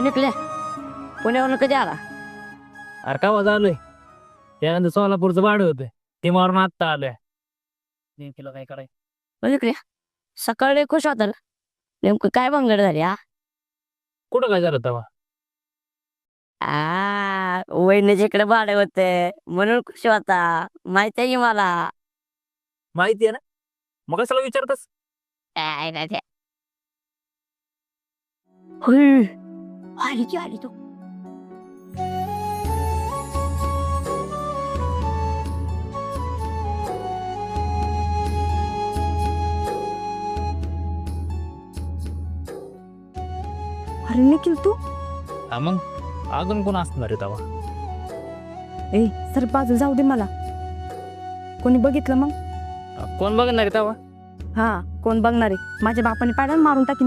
निघले पुण्यावरून कधी आला? अरे का आलोय त्यानंतर सोलापूरचं भाडं होतं ते मारून आत्ता आलोय. तुला काय करायचं? निघले सकाळी खुश होता रे. नेमकं काय भानगड झाली हा? कुठं काय झालं तेव्हा? वहिनीच्या इकडे भाडे होते म्हणून खुश होता. माहिती आहे की मला. माहिती आहे ना, मग कशाला विचारतस? काय नाही ते. होय, आली की आली तू. अरे निखिल तू हा मग अजून कोण असणार आहे तेव्हा? ए सर बाजू जाऊ दे मला. कोणी बघितलं मग? कोण बघणार आहे तेव्हा? हा कोण बघणार आहे? माझ्या बापाने पाड्याला मारून टाकी